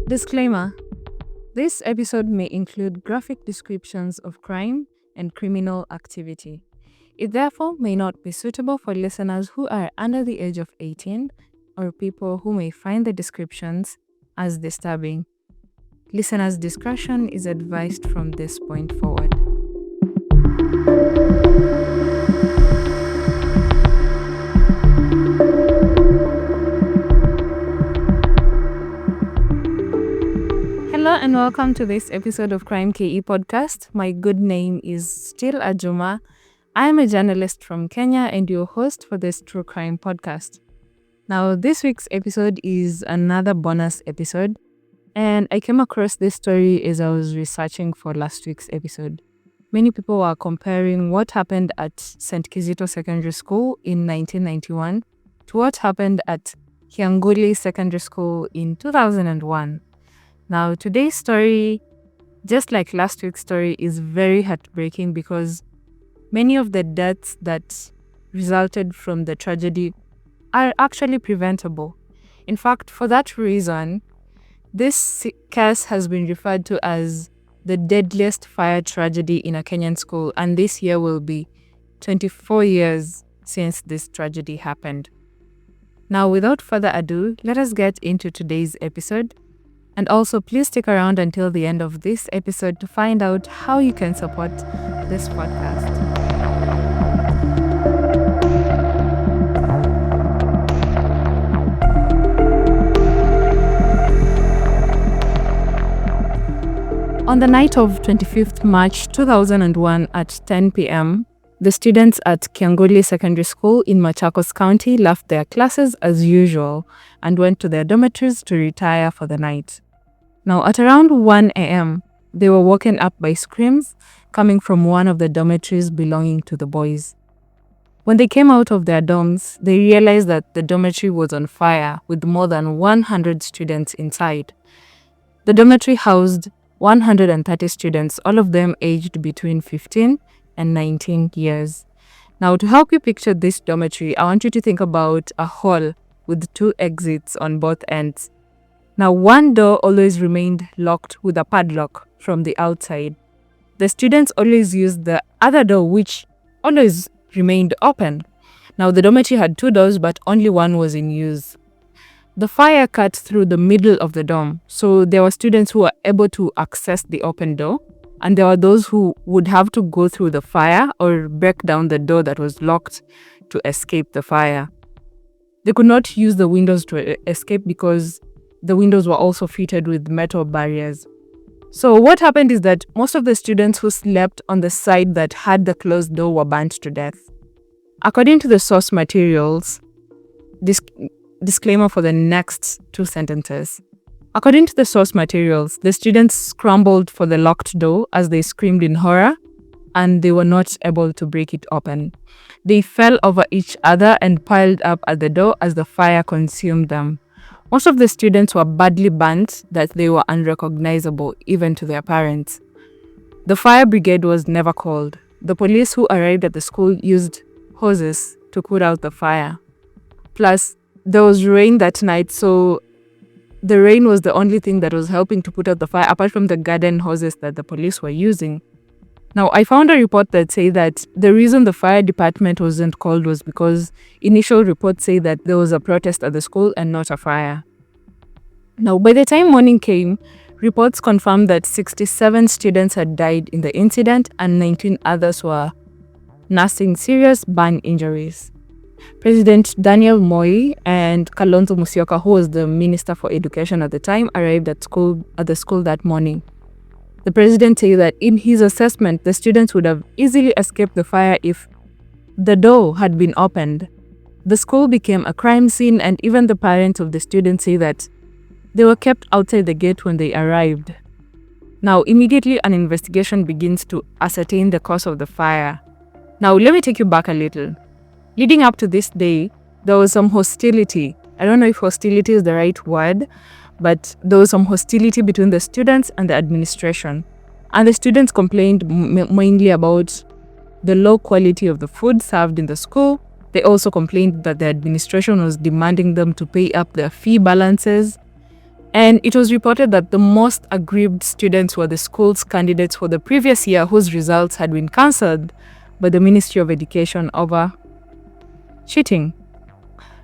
Disclaimer: this episode may include graphic descriptions of crime and criminal activity. It therefore may not be suitable for listeners who are under the age of 18 or people who may find the descriptions as disturbing. Listeners' discretion is advised from this point forward. Hello and welcome to this episode of Crime KE podcast. My good name is still Ajuma. I am a journalist from Kenya and your host for this true crime podcast. Now, this week's episode is another bonus episode, and I came across this story as I was researching for last week's episode. Many people were comparing what happened at St. Kizito Secondary School in 1991 to what happened at Kyanguli Secondary School in 2001. Now, today's story, just like last week's story, is very heartbreaking because many of the deaths that resulted from the tragedy are actually preventable. In fact, for that reason, this case has been referred to as the deadliest fire tragedy in a Kenyan school, and this year will be 24 years since this tragedy happened. Now, without further ado, let us get into today's episode. And also, please stick around until the end of this episode to find out how you can support this podcast. On the night of 25th March 2001 at 10 p.m., the students at Kyanguli Secondary School in Machakos County left their classes as usual and went to their dormitories to retire for the night. Now, at around 1 a.m., they were woken up by screams coming from one of the dormitories belonging to the boys. When they came out of their dorms, they realized that the dormitory was on fire with more than 100 students inside. The dormitory housed 130 students, all of them aged between 15 and 19 years. Now, to help you picture this dormitory, I want you to think about a hall with two exits on both ends. Now, one door always remained locked with a padlock from the outside. The students always used the other door, which always remained open. Now, the dormitory had two doors, but only one was in use. The fire cut through the middle of the dorm, so there were students who were able to access the open door, and there were those who would have to go through the fire or break down the door that was locked to escape the fire. They could not use the windows to escape because the windows were also fitted with metal barriers. So what happened is that most of the students who slept on the side that had the closed door were burnt to death. According to the source materials, disclaimer for the next two sentences. According to the source materials, the students scrambled for the locked door as they screamed in horror, and they were not able to break it open. They fell over each other and piled up at the door as the fire consumed them. Most of the students were badly burnt that they were unrecognizable even to their parents. The fire brigade was never called. The police who arrived at the school used hoses to put out the fire. Plus, there was rain that night, so the rain was the only thing that was helping to put out the fire, apart from the garden hoses that the police were using. Now, I found a report that said that the reason the fire department wasn't called was because initial reports say that there was a protest at the school and not a fire. Now, by the time morning came, reports confirmed that 67 students had died in the incident and 19 others were nursing serious burn injuries. President Daniel Moi and Kalonzo Musyoka, who was the Minister for Education at the time, arrived at the school that morning. The president said that in his assessment, the students would have easily escaped the fire if the door had been opened. The school became a crime scene, and even the parents of the students say that they were kept outside the gate when they arrived. Now, immediately an investigation begins to ascertain the cause of the fire. Now, let me take you back a little. Leading up to this day, there was some hostility. I don't know if hostility is the right word, but there was some hostility between the students and the administration. And the students complained mainly about the low quality of the food served in the school. They also complained that the administration was demanding them to pay up their fee balances. And it was reported that the most aggrieved students were the school's candidates for the previous year whose results had been cancelled by the Ministry of Education over cheating.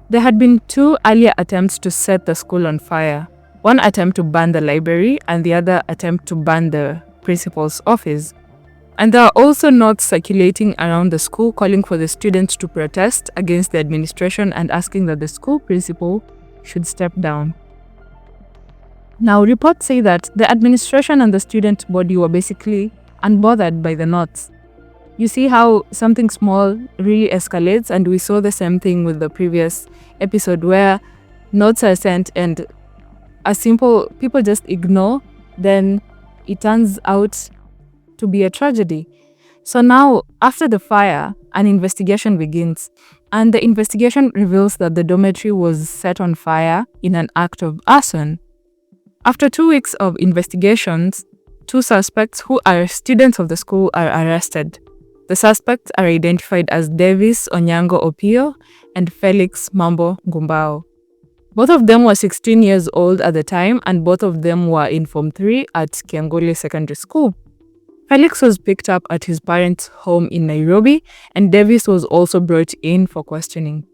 There had been 2 earlier attempts to set the school on fire. One attempt to burn the library and the other attempt to burn the principal's office. And there are also notes circulating around the school calling for the students to protest against the administration and asking that the school principal should step down. Now, reports say that the administration and the student body were basically unbothered by the notes. You see how something small really escalates, and we saw the same thing with the previous episode where notes are sent and a simple people just ignore, then it turns out to be a tragedy. So now, after the fire, an investigation begins, and the investigation reveals that the dormitory was set on fire in an act of arson. After 2 weeks of investigations, 2 suspects who are students of the school are arrested. The suspects are identified as Davis Onyango Opio and Felix Mambo Ngumbao. Both of them were 16 years old at the time, and both of them were in Form 3 at Kyanguli Secondary School. Felix was picked up at his parents' home in Nairobi, and Davis was also brought in for questioning.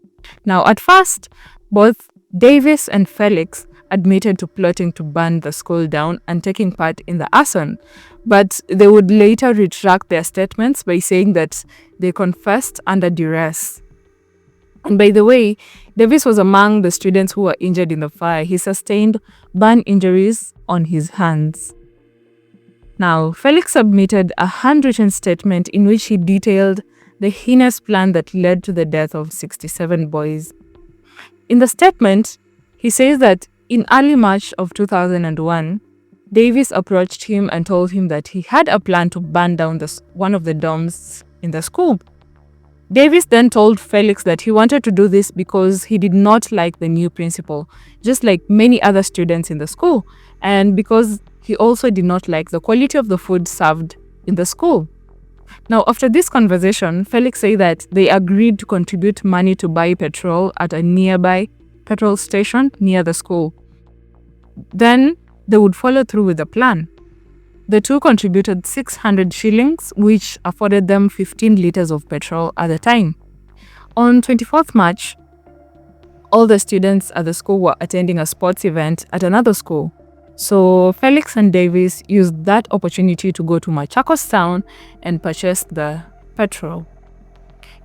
Now, at first, both Davis and Felix admitted to plotting to burn the school down and taking part in the arson, but they would later retract their statements by saying that they confessed under duress. And by the way, Davis was among the students who were injured in the fire. He sustained burn injuries on his hands. Now, Felix submitted a handwritten statement in which he detailed the heinous plan that led to the death of 67 boys. In the statement, he says that in early March of 2001, Davis approached him and told him that he had a plan to burn down one of the dorms in the school. Davis then told Felix that he wanted to do this because he did not like the new principal, just like many other students in the school, and because he also did not like the quality of the food served in the school. Now, after this conversation, Felix said that they agreed to contribute money to buy petrol at a nearby petrol station near the school. Then they would follow through with the plan. The two contributed 600 shillings, which afforded them 15 liters of petrol at the time. On 24th March, all the students at the school were attending a sports event at another school. So Felix and Davis used that opportunity to go to Machakos town and purchase the petrol.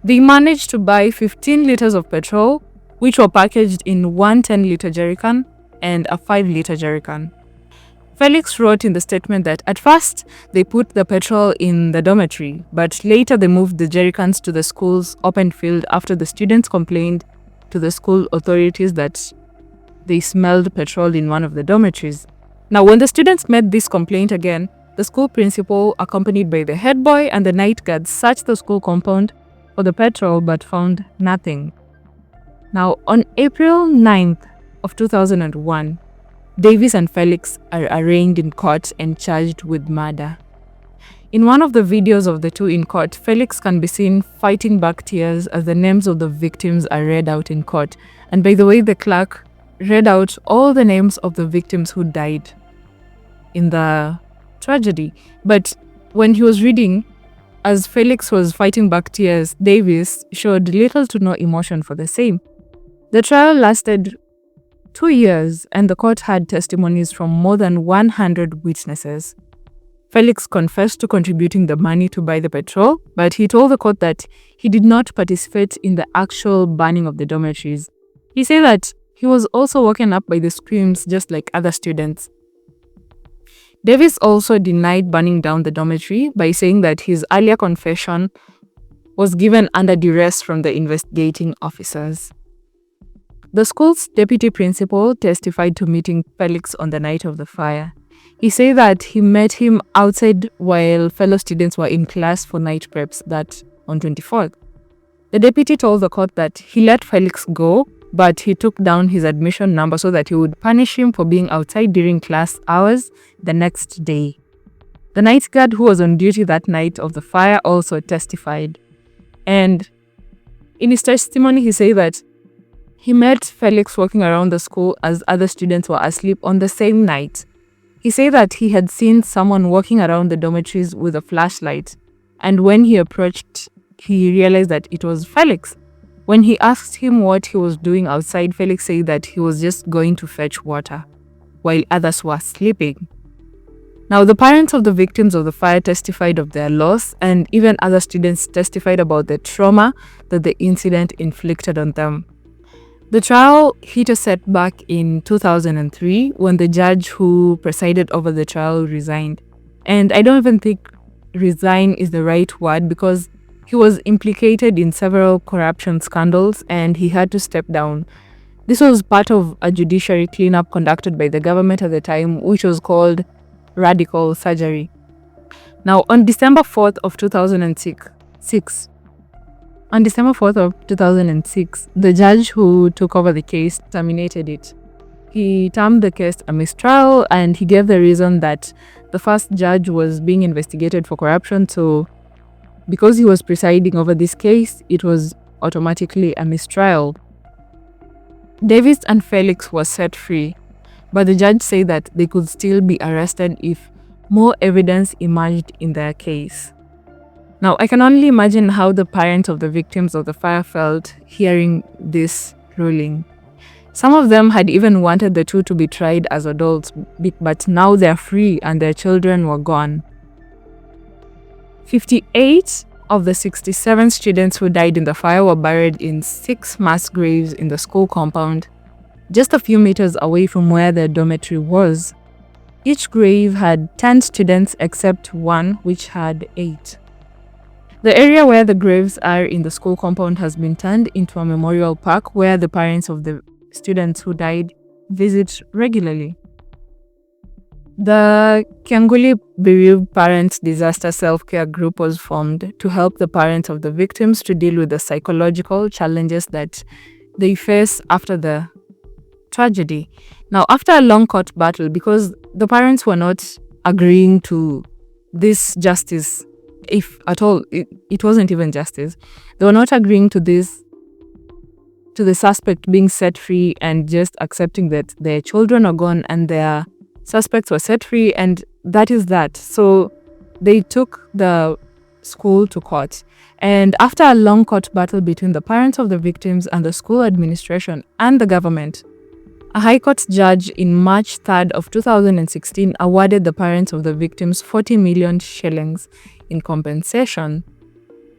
They managed to buy 15 liters of petrol, which were packaged in one 10-liter jerrycan and a 5-liter jerrycan. Felix wrote in the statement that at first they put the petrol in the dormitory, but later they moved the jerrycans to the school's open field after the students complained to the school authorities that they smelled petrol in one of the dormitories. Now, when the students made this complaint again, the school principal, accompanied by the head boy and the night guard, searched the school compound for the petrol but found nothing. Now, on April 9th of 2001, Davis and Felix are arraigned in court and charged with murder. In one of the videos of the two in court, Felix can be seen fighting back tears as the names of the victims are read out in court. And by the way, the clerk read out all the names of the victims who died in the tragedy. But when he was reading, as Felix was fighting back tears, Davis showed little to no emotion for the same. The trial lasted 2 years, and the court had testimonies from more than 100 witnesses. Felix confessed to contributing the money to buy the petrol, but he told the court that he did not participate in the actual burning of the dormitories. He said that he was also woken up by the screams just like other students. Davis also denied burning down the dormitory by saying that his earlier confession was given under duress from the investigating officers. The school's deputy principal testified to meeting Felix on the night of the fire. He said that he met him outside while fellow students were in class for night preps that on 24th. The deputy told the court that he let Felix go, but he took down his admission number so that he would punish him for being outside during class hours the next day. The night guard who was on duty that night of the fire also testified. And in his testimony, he said that He met Felix walking around the school as other students were asleep on the same night. He said that he had seen someone walking around the dormitories with a flashlight, and when he approached, he realized that it was Felix. When he asked him what he was doing outside, Felix said that he was just going to fetch water, while others were sleeping. Now, the parents of the victims of the fire testified of their loss, and even other students testified about the trauma that the incident inflicted on them. The trial hit a setback in 2003 when the judge who presided over the trial resigned. And I don't even think resign is the right word, because he was implicated in several corruption scandals and he had to step down. This was part of a judiciary cleanup conducted by the government at the time, which was called radical surgery. Now, on December 4th of 2006, the judge who took over the case terminated it. He termed the case a mistrial, and he gave the reason that the first judge was being investigated for corruption, so because he was presiding over this case, it was automatically a mistrial. Davis and Felix were set free, but the judge said that they could still be arrested if more evidence emerged in their case. Now, I can only imagine how the parents of the victims of the fire felt hearing this ruling. Some of them had even wanted the two to be tried as adults, but now they're free and their children were gone. 58 of the 67 students who died in the fire were buried in 6 mass graves in the school compound, just a few meters away from where their dormitory was. Each grave had 10 students except one, which had 8. The area where the graves are in the school compound has been turned into a memorial park where the parents of the students who died visit regularly. The Kyanguli Bereaved Parents Disaster Self-Care Group was formed to help the parents of the victims to deal with the psychological challenges that they face after the tragedy. Now, after a long court battle, because the parents were not agreeing to this justice, if at all, it wasn't even justice. They were not agreeing to this, to the suspect being set free and just accepting that their children are gone and their suspects were set free, and that is that. So they took the school to court. And after a long court battle between the parents of the victims and the school administration and the government, a High Court judge in March 3rd of 2016 awarded the parents of the victims 40 million shillings in compensation.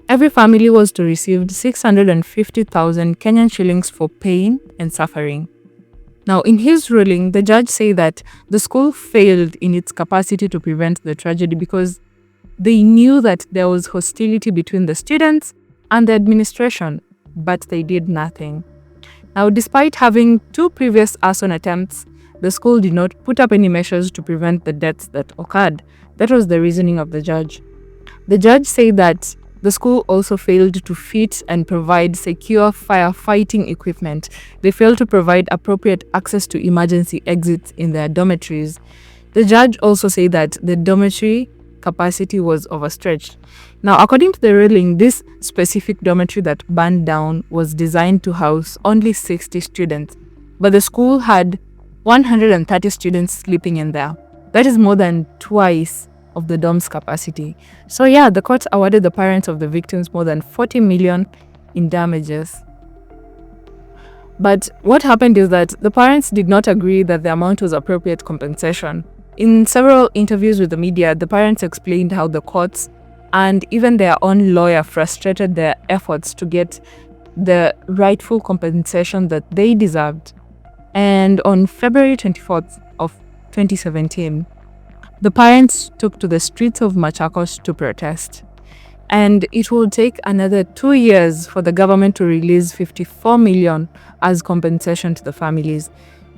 Every family was to receive 650,000 Kenyan shillings for pain and suffering. Now, in his ruling, the judge said that the school failed in its capacity to prevent the tragedy because they knew that there was hostility between the students and the administration, but they did nothing. Now, despite having 2 previous arson attempts, the school did not put up any measures to prevent the deaths that occurred. That was the reasoning of the judge. The judge said that the school also failed to fit and provide secure firefighting equipment. They failed to provide appropriate access to emergency exits in their dormitories. The judge also said that the dormitory capacity was overstretched. Now, according to the ruling, this specific dormitory that burned down was designed to house only 60 students, but the school had 130 students sleeping in there. That is more than twice of the dorm's capacity. So yeah, the court awarded the parents of the victims more than 40 million in damages. But what happened is that the parents did not agree that the amount was appropriate compensation. In several interviews with the media, the parents explained how the courts and even their own lawyer frustrated their efforts to get the rightful compensation that they deserved. And on February 24th of 2017, the parents took to the streets of Machakos to protest. And it will take another 2 years for the government to release 54 million as compensation to the families.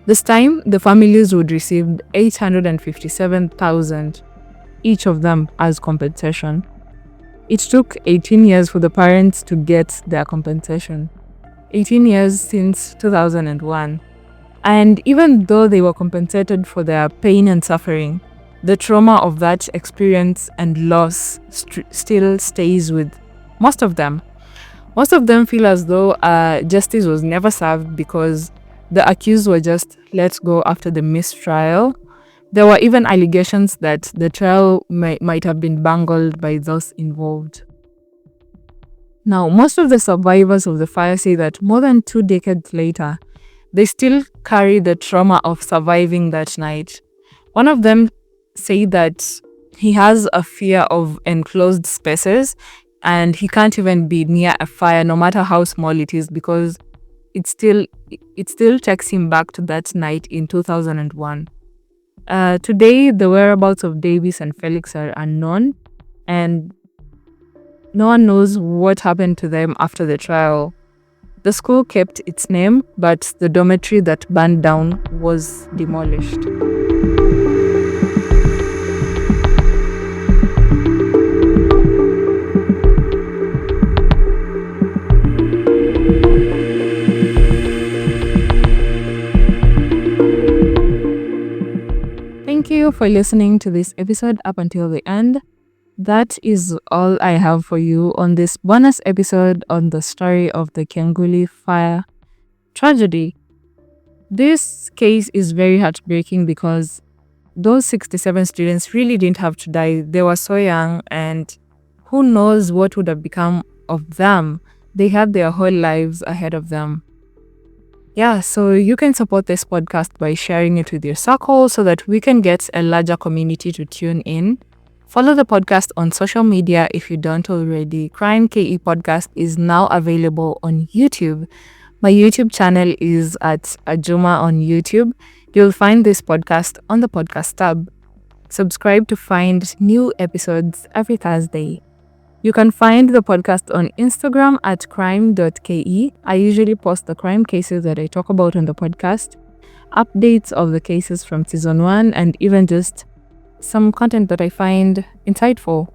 This time, the families would receive 857,000, each of them as compensation. It took 18 years for the parents to get their compensation. 18 years since 2001. And even though they were compensated for their pain and suffering, the trauma of that experience and loss still stays with most of them. Most of them feel as though justice was never served because the accused were just let go after the mistrial. There were even allegations that the trial might have been bungled by those involved. Now, most of the survivors of the fire say that more than 2 decades later, they still carry the trauma of surviving that night. One of them said that he has a fear of enclosed spaces and he can't even be near a fire no matter how small it is because it still takes him back to that night in 2001. Today, the whereabouts of Davis and Felix are unknown, and no one knows what happened to them after the trial. The school kept its name, but the dormitory that burned down was demolished. Thank you for listening to this episode up until the end. That is all I have for you on this bonus episode on the story of the Kyanguli fire tragedy. This case is very heartbreaking because those 67 students really didn't have to die. They were so young, and who knows what would have become of them. They had their whole lives ahead of them. Yeah, so you can support this podcast by sharing it with your circle so that we can get a larger community to tune in. Follow the podcast on social media if you don't already. Crime KE Podcast is now available on YouTube. My YouTube channel is at Ajuma on YouTube. You'll find this podcast on the podcast tab. Subscribe to find new episodes every Thursday. You can find the podcast on Instagram at crime.ke. I usually post the crime cases that I talk about on the podcast, updates of the cases from season 1, and even just some content that I find insightful.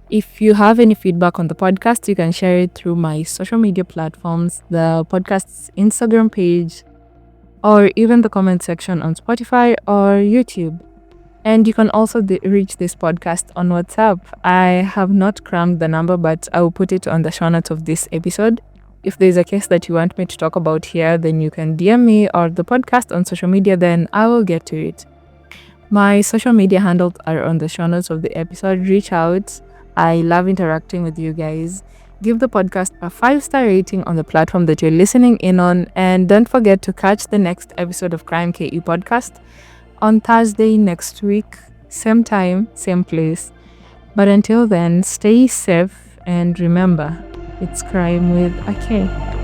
If you have any feedback on the podcast, you can share it through my social media platforms, the podcast's Instagram page, or even the comment section on Spotify or YouTube. And you can also reach this podcast on WhatsApp. I have not crammed the number, but I will put it on the show notes of this episode. If there's a case that you want me to talk about here, then you can DM me or the podcast on social media, then I will get to it. My social media handles are on the show notes of the episode. Reach out. I love interacting with you guys. Give the podcast a 5-star rating on the platform that you're listening in on. And don't forget to catch the next episode of Crime KE Podcast on Thursday next week. Same time, same place. But until then, stay safe and remember, it's crime with a K.